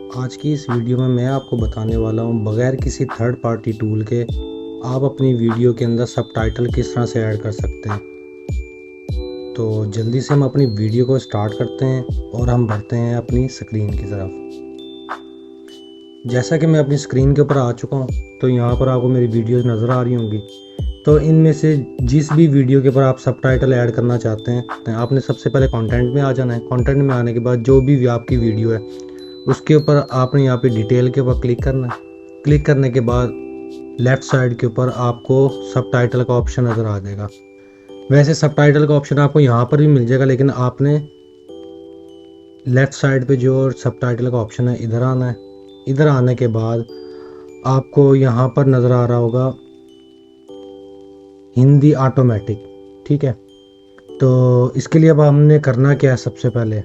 आज की इस वीडियो में मैं आपको बताने वाला हूँ बगैर किसी थर्ड पार्टी टूल के आप अपनी वीडियो के अंदर सबटाइटल किस तरह से ऐड कर सकते हैं। तो जल्दी से हम अपनी वीडियो को स्टार्ट करते हैं और हम बढ़ते हैं अपनी स्क्रीन की तरफ। जैसा कि मैं अपनी स्क्रीन के ऊपर आ चुका हूँ, तो यहाँ पर आपको मेरी वीडियोस नज़र आ रही होंगी। तो इनमें से जिस भी वीडियो के ऊपर आप सबटाइटल ऐड करना चाहते हैं, तो आपने सबसे पहले कंटेंट में आ जाना है। कंटेंट में आने के बाद जो भी आपकी वीडियो है उसके ऊपर आपने यहाँ पे डिटेल के ऊपर क्लिक करना है। क्लिक करने के बाद लेफ़्ट साइड के ऊपर आपको सबटाइटल का ऑप्शन नज़र आ जाएगा। वैसे सबटाइटल का ऑप्शन आपको यहाँ पर भी मिल जाएगा, लेकिन आपने लेफ़्ट साइड पे जो सबटाइटल का ऑप्शन है इधर आना है। इधर आने के बाद आपको यहाँ पर नज़र आ रहा होगा हिंदी ऑटोमेटिक। ठीक है, तो इसके लिए अब हमने करना क्या है, सबसे पहले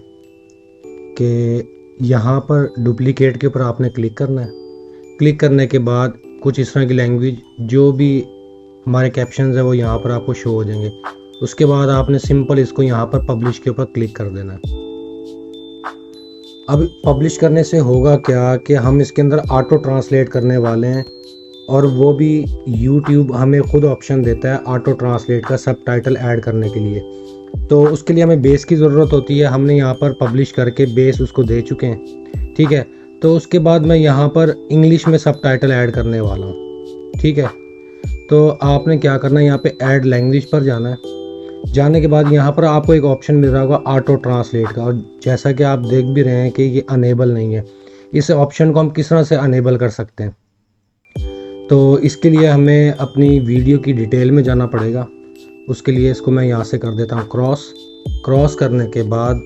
कि यहाँ पर डुप्लीकेट के ऊपर आपने क्लिक करना है। क्लिक करने के बाद कुछ इस तरह की लैंग्वेज जो भी हमारे कैप्शंस है वो यहाँ पर आपको शो हो जाएंगे। उसके बाद आपने सिंपल इसको यहाँ पर पब्लिश के ऊपर क्लिक कर देना है। अब पब्लिश करने से होगा क्या कि हम इसके अंदर ऑटो ट्रांसलेट करने वाले हैं, और वो भी यूट्यूब हमें खुद ऑप्शन देता है ऑटो ट्रांसलेट का सबटाइटल ऐड करने के लिए। तो उसके लिए हमें बेस की ज़रूरत होती है। हमने यहाँ पर पब्लिश करके बेस उसको दे चुके हैं। ठीक है, तो उसके बाद मैं यहाँ पर इंग्लिश में सबटाइटल ऐड करने वाला हूँ। ठीक है, तो आपने क्या करना है, यहाँ पे ऐड लैंग्वेज पर जाना है। जाने के बाद यहाँ पर आपको एक ऑप्शन मिल रहा होगा ऑटो ट्रांसलेट का, और जैसा कि आप देख भी रहे हैं कि ये अनेबल नहीं है। इस ऑप्शन को हम किस तरह से अनेबल कर सकते हैं, तो इसके लिए हमें अपनी वीडियो की डिटेल में जाना पड़ेगा। उसके लिए इसको मैं यहाँ से कर देता हूँ क्रॉस करने के बाद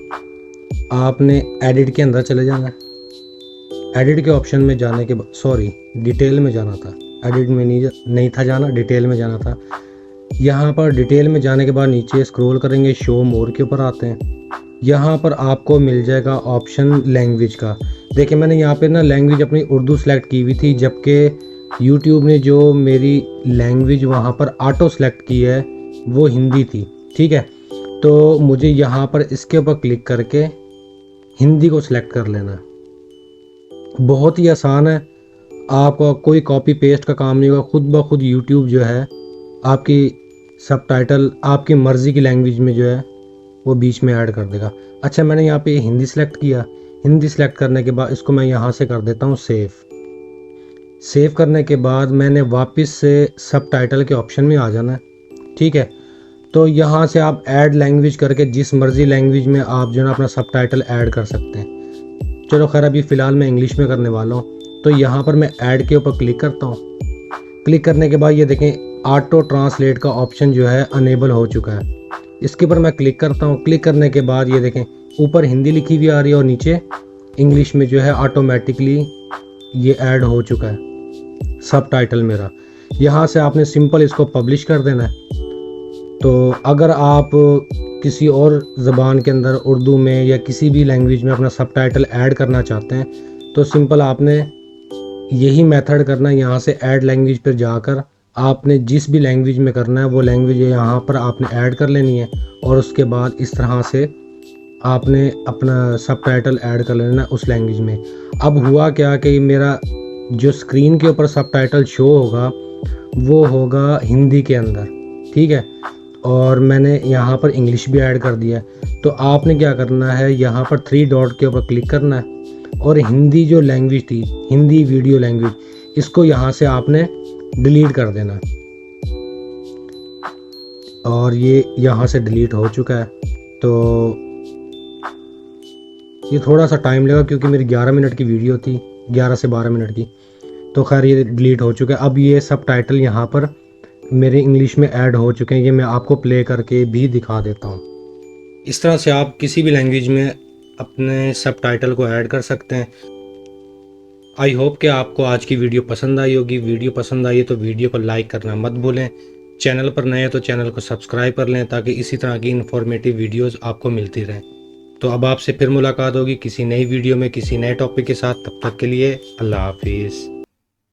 आपने एडिट के अंदर चले जाना है। एडिट के ऑप्शन में जाने के बाद डिटेल में जाना था, एडिट में नहीं था जाना, डिटेल में जाना था। यहाँ पर डिटेल में जाने के बाद नीचे स्क्रॉल करेंगे, शो मोर के ऊपर आते हैं। यहाँ पर आपको मिल जाएगा ऑप्शन लैंग्वेज का। देखिए मैंने यहाँ पे ना लैंग्वेज अपनी उर्दू सेलेक्ट की हुई थी, जबकि यूट्यूब ने जो मेरी लैंग्वेज वहाँ पर ऑटो सेलेक्ट की है वो हिंदी थी। ठीक है, तो मुझे यहाँ पर इसके ऊपर क्लिक करके हिंदी को सिलेक्ट कर लेना है। बहुत ही आसान है, आपका कोई कॉपी पेस्ट का काम नहीं होगा। खुद ब खुद यूट्यूब जो है आपकी सबटाइटल आपकी मर्ज़ी की लैंग्वेज में जो है वो बीच में ऐड कर देगा। अच्छा, मैंने यहाँ पे हिंदी सेलेक्ट किया। हिंदी सेलेक्ट करने के बाद इसको मैं यहाँ से कर देता हूँ सेव करने के बाद मैंने वापस से सबटाइटल के ऑप्शन में आ जाना है। ठीक है, तो यहाँ से आप ऐड लैंग्वेज करके जिस मर्ज़ी लैंग्वेज में आप जो है अपना सबटाइटल ऐड कर सकते हैं। चलो खैर, अभी फ़िलहाल मैं इंग्लिश में करने वाला हूँ। तो यहाँ पर मैं ऐड के ऊपर क्लिक करता हूँ। क्लिक करने के बाद ये देखें ऑटो ट्रांसलेट का ऑप्शन जो है अनेबल हो चुका है। इसके ऊपर मैं क्लिक करता हूँ। क्लिक करने के बाद ये देखें ऊपर हिंदी लिखी हुई आ रही है और नीचे इंग्लिश में जो है ऑटोमेटिकली ये ऐड हो चुका है सबटाइटल मेरा। यहाँ से आपने सिंपल इसको पब्लिश कर देना है। तो अगर आप किसी और ज़बान के अंदर उर्दू में या किसी भी लैंग्वेज में अपना सबटाइटल ऐड करना चाहते हैं, तो सिंपल आपने यही मेथड करना है। यहाँ से ऐड लैंग्वेज पर जाकर आपने जिस भी लैंग्वेज में करना है वो लैंग्वेज यहाँ पर आपने ऐड कर लेनी है, और उसके बाद इस तरह से आपने अपना सबटाइटल ऐड कर लेना है उस लैंग्वेज में। अब हुआ क्या कि मेरा जो स्क्रीन के ऊपर सबटाइटल शो होगा वो होगा हिंदी के अंदर। ठीक है, और मैंने यहाँ पर इंग्लिश भी ऐड कर दिया है। तो आपने क्या करना है, यहाँ पर 3 डॉट के ऊपर क्लिक करना है, और हिंदी जो लैंग्वेज थी, हिंदी वीडियो लैंग्वेज, इसको यहाँ से आपने डिलीट कर देना है। और ये यहाँ से डिलीट हो चुका है। तो ये थोड़ा सा टाइम लगेगा क्योंकि मेरी 11 मिनट की वीडियो थी, 11 से 12 मिनट की। तो खैर ये डिलीट हो चुका है। अब ये सबटाइटल यहाँ पर मेरे इंग्लिश में ऐड हो चुके हैं। ये मैं आपको प्ले करके भी दिखा देता हूँ। इस तरह से आप किसी भी लैंग्वेज में अपने सबटाइटल को ऐड कर सकते हैं। आई होप कि आपको आज की वीडियो पसंद आई होगी। वीडियो पसंद आई है तो वीडियो को लाइक करना मत भूलें। चैनल पर नए हैं तो चैनल को सब्सक्राइब कर लें, ताकि इसी तरह की इन्फॉर्मेटिव वीडियोस आपको मिलती रहें। तो अब आपसे फिर मुलाकात होगी किसी नई वीडियो में किसी नए टॉपिक के साथ। तब तक के लिए अल्लाह हाफिज़।